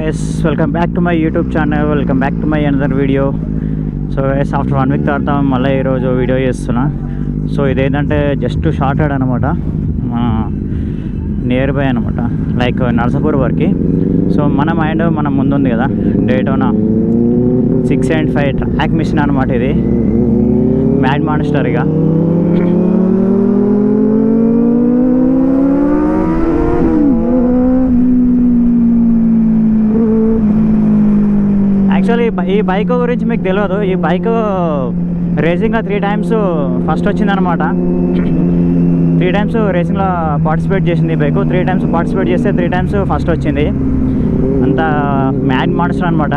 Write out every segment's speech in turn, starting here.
guys, welcome back to my YouTube channel. Welcome back to my another video. So guys, after 1 week తర్వాత మళ్ళీ ఈరోజు video చేస్తున్నా. So ఇదేంటంటే just shorted అనమాట, near by అనమాట, like Narsapur వరకు. సో మన మైండ్ మన ముందు ఉంది కదా, డేటోనా 675 ట్రాక్ మిషన్ అనమాట. ఇది మ్యాడ్ మాన్స్టర్గా యాక్చువల్లీ ఈ బైక్ గురించి మీకు తెలియదు. ఈ బైక్ రేసింగ్లో 3 times ఫస్ట్ వచ్చిందనమాట. 3 times రేసింగ్లో పార్టిసిపేట్ చేసింది ఈ బైక్. 3 times పార్టిసిపేట్ చేస్తే 3 times ఫస్ట్ వచ్చింది. అంత మ్యాడ్ మాన్స్టర్ అనమాట.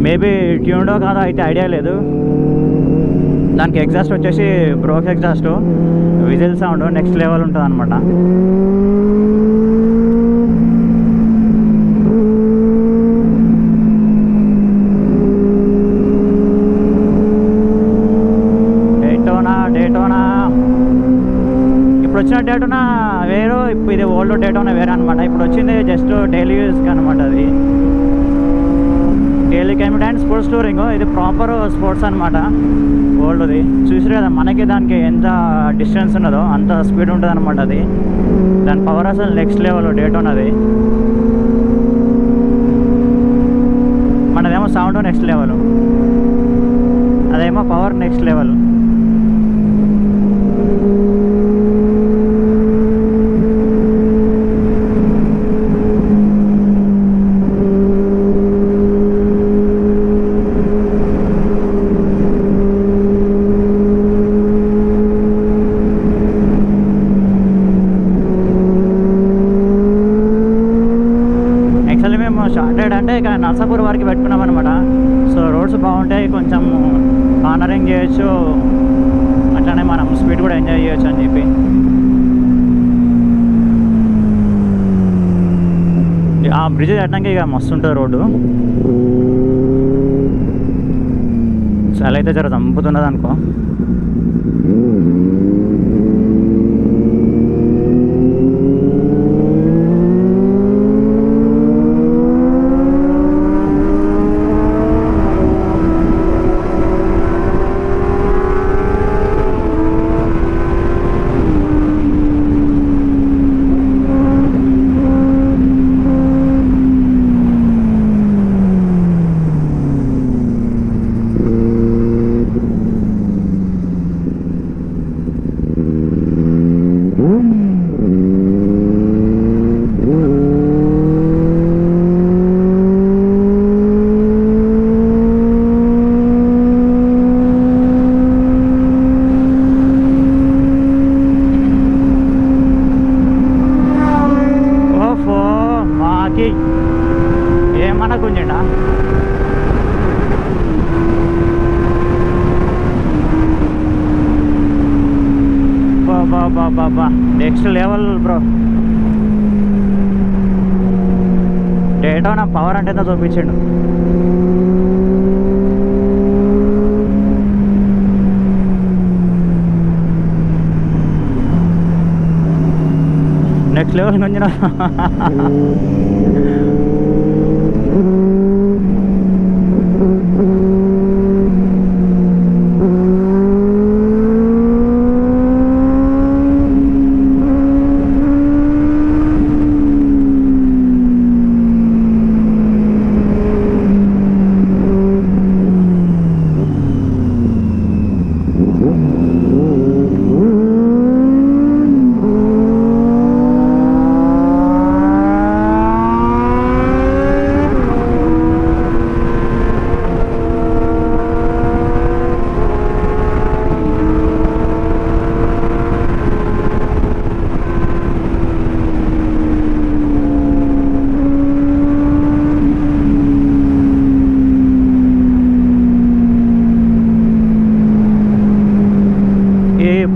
మేబీ ట్యూన్డో కాదో అయితే ఐడియా లేదు. దానికి ఎగ్జాస్ట్ వచ్చేసి broke exhaust, whistle sound next level ఉంటుంది అనమాట. వచ్చిన డేటోనా వేరు, ఇప్పుడు ఇది ఓల్డ్ డేటోనా వేరే అనమాట. ఇప్పుడు వచ్చింది జస్ట్ డైలీ యూస్కి అనమాట. అది daily commit and sports touring. ఇది ప్రాపర్ స్పోర్ట్స్ అనమాట. ఓల్డ్ది చూసారు కదా, మనకి దానికి ఎంత డిస్టెన్స్ ఉన్నదో అంత స్పీడ్ ఉంటుంది అనమాట. అది దాని పవర్ అసలు నెక్స్ట్ లెవెల్ డేటోనాది. మనదేమో సౌండ్ నెక్స్ట్ లెవెల్, అదేమో పవర్ నెక్స్ట్ లెవెల్. షార్టెడ్ అంటే ఇక నర్సాపూర్ వరకు పెట్టుకున్నాం అనమాట. సో రోడ్స్ బాగుంటాయి, కొంచెం కార్నరింగ్ చేయొచ్చు, అట్లానే మనం స్పీడ్ కూడా ఎంజాయ్ చేయొచ్చు అని చెప్పి. ఆ బ్రిడ్జ్ దాటడానికి ఇక మస్తు ఉంటుంది రోడ్డు. చాలా అయితే జర చంపుతున్నది అనుకో. ఏమన్నా గుంజండా బాబా next level bro. Daytona power అంటే చూపించండు. నెక్స్ట్ లెవెల్ గుంజిన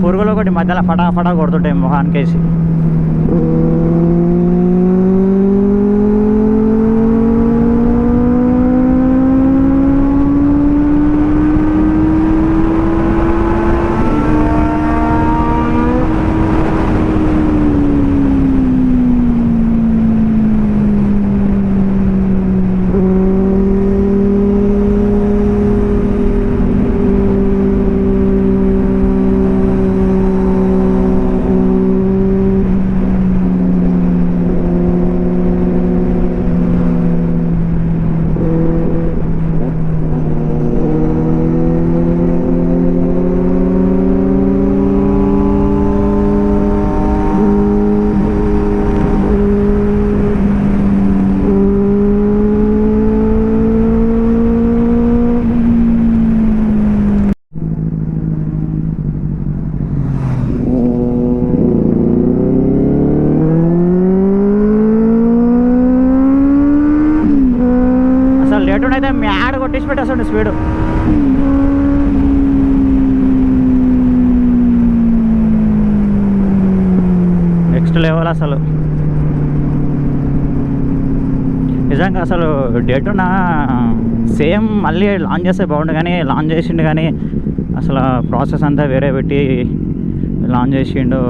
పురుగులు ఒకటి మధ్యలో ఫటాఫటా కొడుతుంటాయి మొహానికేసి. డేటూన్ అయితే మ్యాడ్ కొట్టేసి పెట్టేస్తాడు స్పీడ్. నెక్స్ట్ లెవెల్ అసలు. నిజంగా అసలు డేటూన్ సేమ్ మళ్ళీ లాంచ్ చేస్తే బాగుండు, కానీ లాంచ్ చేసిండు కానీ అసలు ప్రాసెస్ అంతా వేరే పెట్టి లాంచ్ చేసిండు.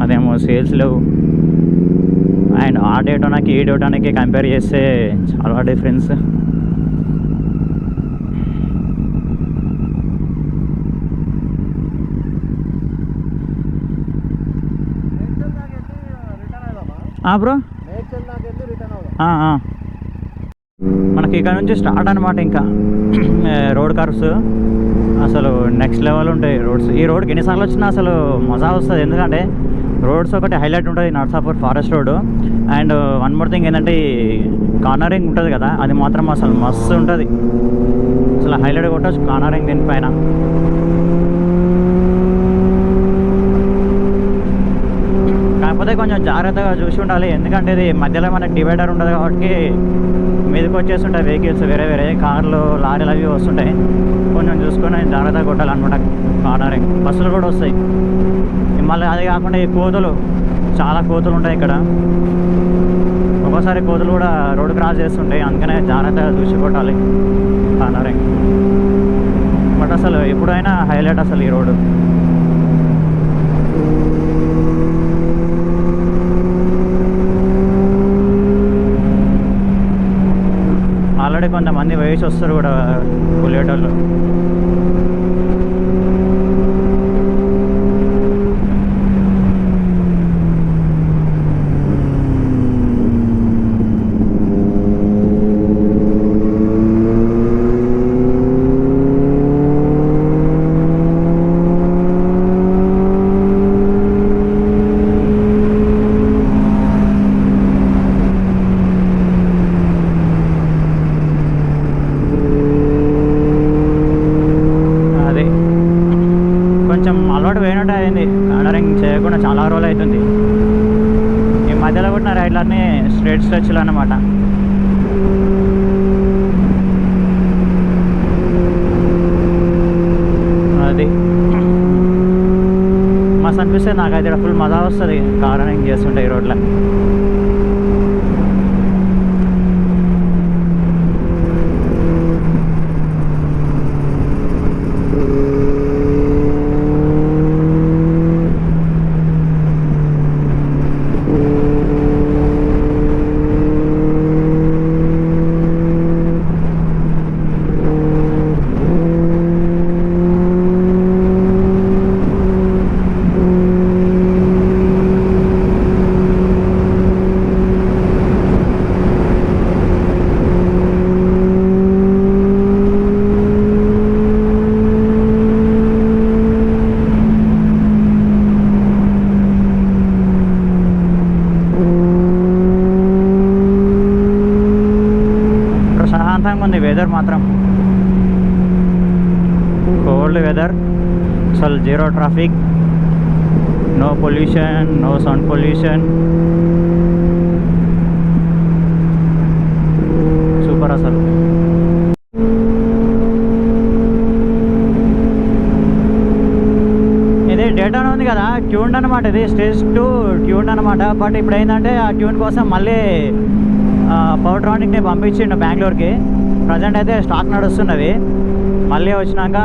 అదేమో సేల్స్ లేవు. అండ్ ఆ డేటోనాకి ఈ డేటోనాకి కంపేర్ చేస్తే చాలా డిఫరెన్స్. బ్రో మనకి ఇక్కడ నుంచి స్టార్ట్ అనమాట. ఇంకా రోడ్ కర్వ్స్ అసలు నెక్స్ట్ లెవెల్ ఉంటాయి రోడ్స్. ఈ రోడ్కి ఎన్నిసార్లు వచ్చినా అసలు మజా వస్తుంది, ఎందుకంటే రోడ్స్ ఒకటి హైలైట్ ఉంటుంది, Narsapur forest road. And one more thing ఏంటంటే ఈ కార్నరింగ్ ఉంటుంది కదా, అది మాత్రం అసలు మస్తు ఉంటుంది. అసలు హైలైట్ కొట్టచ్చు కార్నరింగ్ దీనిపైన. కాకపోతే కొంచెం జాగ్రత్తగా చూసి ఉండాలి, ఎందుకంటే ఇది మధ్యలో మనకి డివైడర్ ఉంటుంది కాబట్టి మీదకి వచ్చేస్తుంటాయి వెహికల్స్, వేరే వేరే కార్లు లారీలు అవి వస్తుంటాయి. కొంచెం చూసుకొని జాగ్రత్తగా కొట్టాలన్నమాట కార్నరింగ్. బస్సులు కూడా వస్తాయి. మళ్ళీ అది కాకుండా ఈ కోతులు, చాలా కోతులు ఉంటాయి ఇక్కడ. ఒక్కోసారి కోతులు కూడా రోడ్డు క్రాస్ చేస్తుంటాయి, అందుకనే జాగ్రత్తగా చూసి కొట్టాలి కార్నరింగ్. బట్ అసలు ఎప్పుడైనా హైలైట్ అసలు ఈ రోడ్డు. ఆల్రెడీ కొంతమంది వయసు వస్తారు కూడా బుల్లెటర్లు. అలవాటు పోయినట్టు అయింది కార్నరింగ్ చేయకుండా, చాలా రోజులు అవుతుంది. ఈ మధ్యలో కొట్టిన రైడ్లన్నీ స్ట్రేట్ స్ట్రెచ్లు అన్నమాట. అది మస్తు అనిపిస్తుంది నాకైతే. ఫుల్ మజా వస్తుంది కార్నరింగ్ చేస్తుంటే ఈ రోడ్లో. ఉంది వెదర్ మాత్రం, కోల్డ్ వెదర్. అసలు zero traffic, no pollution, no sound pollution. Super అసలు. ఇది డేటాను ఉంది కదా, ట్యూన్ అనమాట. ఇది స్టేజ్ 2 ట్యూన్ అనమాట. బట్ ఇప్పుడు ఏంటంటే ఆ ట్యూన్ కోసం మళ్ళీ పవర్ట్రానిక్ని పంపించిండు బెంగళూరుకి. ప్రజెంట్ అయితే స్టాక్ నడుస్తున్నది. మళ్ళీ వచ్చినాక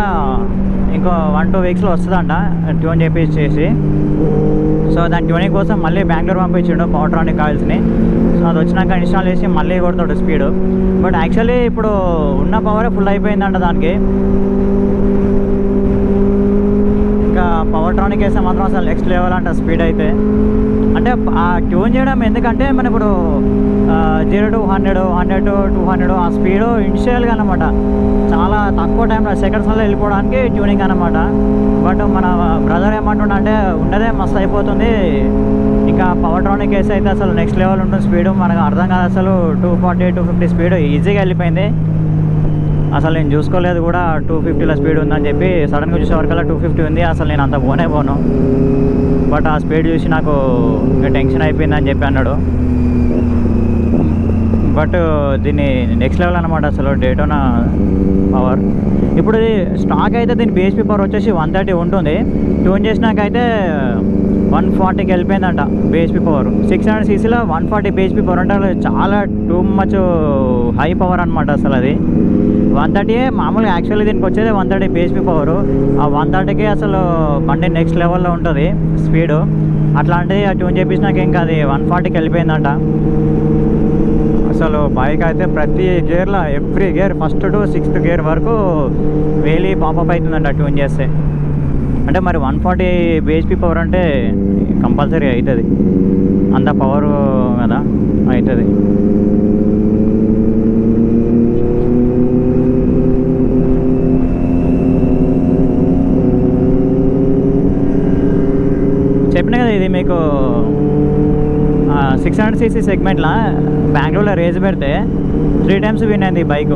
ఇంకో 1-2 వీక్స్లో వస్తుందంట ట్యూన్ చేసి. సో దాని ట్యూనింగ్ కోసం మళ్ళీ బెంగళూరు పంపించిండు పవర్ట్రానిక్ కాయిల్స్ని. సో అది వచ్చినాక ఇన్స్టాల్ చేసి మళ్ళీ కొడతాడు స్పీడ్. బట్ యాక్చువల్లీ ఇప్పుడు ఉన్న పవరే ఫుల్ అయిపోయిందంట దానికి. ఇంకా పవర్ట్రానిక్ వేస్తే మాత్రం అసలు నెక్స్ట్ లెవెల్ అంట స్పీడ్ అయితే. అంటే ఆ ట్యూన్ చేయడం ఎందుకంటే మన ఇప్పుడు 0 to 100, 100 to 200 ఆ స్పీడు ఇనిషియల్గా అనమాట. చాలా తక్కువ టైంలో సెకండ్స్లో వెళ్ళిపోవడానికి ట్యూనింగ్ అనమాట. బట్ మన బ్రదర్ ఏమంటుండే అంటే ఉన్నదే మస్తు అయిపోతుంది, ఇంకా పవర్ట్రానిక్ వేసి అయితే అసలు నెక్స్ట్ లెవెల్ ఉంటుంది స్పీడు. మనకు అర్థం కాదు అసలు 240, 250 స్పీడ్ ఈజీగా వెళ్ళిపోయింది. అసలు నేను చూసుకోలేదు కూడా 250లో స్పీడ్ ఉందని చెప్పి. సడన్గా చూసే వరకల్లా 250 ఉంది. అసలు నేను అంత పోను. బట్ ఆ స్పీడ్ చూసి నాకు ఇంకా టెన్షన్ అయిపోయిందని చెప్పి అన్నాడు. బట్ దీన్ని నెక్స్ట్ లెవెల్ అనమాట అసలు డేటోనా పవర్. ఇప్పుడు ఇది స్టాక్ అయితే దీని బిహెచ్పి పవర్ వచ్చేసి 130 ఉంటుంది. ట్యూన్ చేసినాకైతే 140కి వెళ్ళిపోయిందంట BHP power. 600cc 140 BHP power అంటే చాలా టూ మచ్ హై పవర్ అనమాట అసలు. అది 130 మామూలుగా యాక్చువల్లీ దీనికి వచ్చేది 130 బిహెచ్పి పవరు. ఆ 130కి అసలు బండి నెక్స్ట్ లెవెల్లో ఉంటుంది స్పీడు. అట్లాంటిది ఆ ట్యూన్ చేపించినాక ఇంకా అది 140కి వెళ్ళిపోయిందంట. అసలు బైక్ అయితే ప్రతి గేర్లో every gear first to 6th gear వరకు వేలి పాపప్ అవుతుందంట ట్యూన్ చేస్తే. అంటే మరి 140 బిహెచ్పి పవర్ అంటే కంపల్సరీ అవుతుంది, అంత పవర్ కదా అవుతుంది. చెప్పిన కదా ఇది మీకు 600cc సెగ్మెంట్లో బెంగళూరులో రేజ్ పెడితే 3 times విన్ అయింది ఈ బైక్.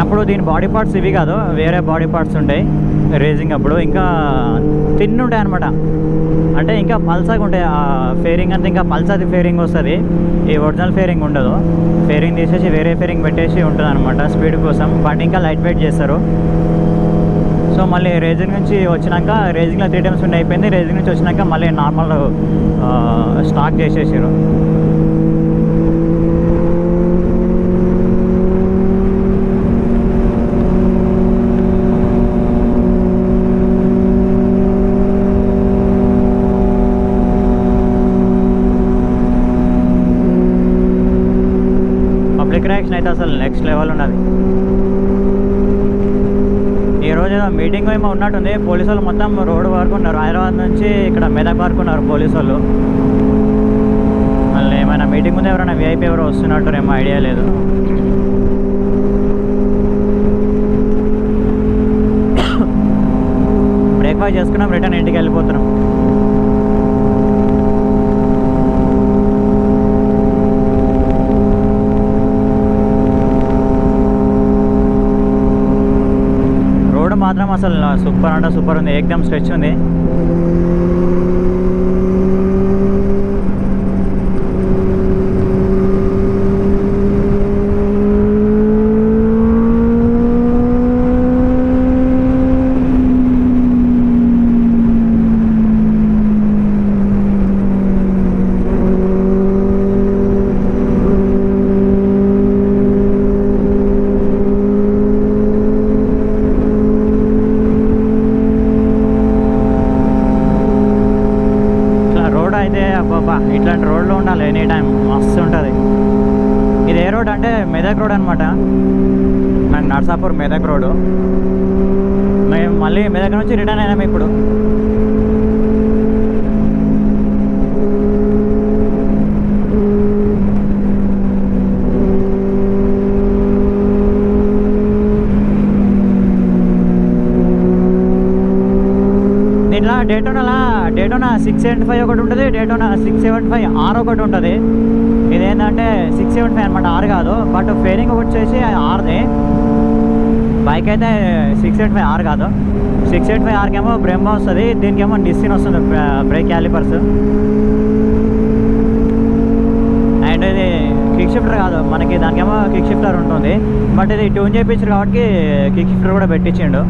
అప్పుడు దీని బాడీ పార్ట్స్ ఇవి కాదు, వేరే బాడీ పార్ట్స్ ఉంటాయి రేసింగ్ అప్పుడు. ఇంకా తిన్ ఉంటాయి అనమాట, అంటే ఇంకా పల్సగా ఉంటాయి. ఆ ఫేరింగ్ అంతా ఇంకా పల్సది ఫేరింగ్ వస్తుంది, ఈ ఒరిజినల్ ఫేరింగ్ ఉండదు. ఫేరింగ్ తీసేసి వేరే ఫేరింగ్ పెట్టేసి ఉంటుంది అనమాట స్పీడ్ కోసం. బండి ఇంకా లైట్ వెయిట్ చేస్తారు. సో మళ్ళీ రేసింగ్ నుంచి వచ్చినాక రేసింగ్లో 3 times విన్ అయిపోయింది. రేసింగ్ నుంచి వచ్చినాక మళ్ళీ నార్మల్ స్టాక్ చేసేసారు. పబ్లిక్ రియాక్షన్ అయితే అసలు నెక్స్ట్ లెవెల్ ఉన్నది. ఈరోజు ఏదో మీటింగ్ ఏమో ఉన్నట్టుంది. పోలీసు వాళ్ళు మొత్తం రోడ్డు వరకు ఉన్నారు, హైదరాబాద్ నుంచి ఇక్కడ మెదక్ వరకు ఉన్నారు పోలీసు వాళ్ళు. మళ్ళీ ఏమైనా మీటింగ్ ఉంది, ఎవరైనా విఐపీ ఎవరో వస్తున్నట్టు ఏమో ఐడియా లేదు. బ్రేక్ఫాస్ట్ చేసుకున్నాం, రిటర్న్ ఇంటికి వెళ్ళిపోతున్నాం. మాత్రం అసలు సూపర్ అంటే సూపర్ ఉంది, ఏకదమ్ స్ట్రెచ్ ఉంది. ఇట్లాంటి రోడ్లో ఉండాలి ఎనీ టైం, మస్తు ఉంటుంది. ఇది ఏ రోడ్ అంటే మెదక్ రోడ్ అనమాట. నాకు నర్సాపూర్ మెదక్ రోడ్డు. మేము మళ్ళీ మెదక్ నుంచి రిటర్న్ అయినాము ఇప్పుడు. దీంట్లో డేటోనా 675 ఒకటి ఉంటుంది, డేటోనా 675R ఒకటి ఉంటుంది. ఇదేంటంటే 675 అనమాట, R కాదు. బట్ ఫేరింగ్ ఒకటి వచ్చేసి Rది. బైక్ అయితే 675R కాదు. 675Rకి ఏమో బ్రెంబో వస్తుంది, దీనికేమో నిస్సిన్ వస్తుంది బ్రేక్ క్యాలిపర్స్. అండ్ ఇది కిక్ షిఫ్టర్ కాదు మనకి, దానికేమో కిక్ షిఫ్టర్ ఉంటుంది. బట్ ఇది ట్యూన్ చేయించారు కాబట్టి కిక్ షిఫ్టర్ కూడా పెట్టించిండు.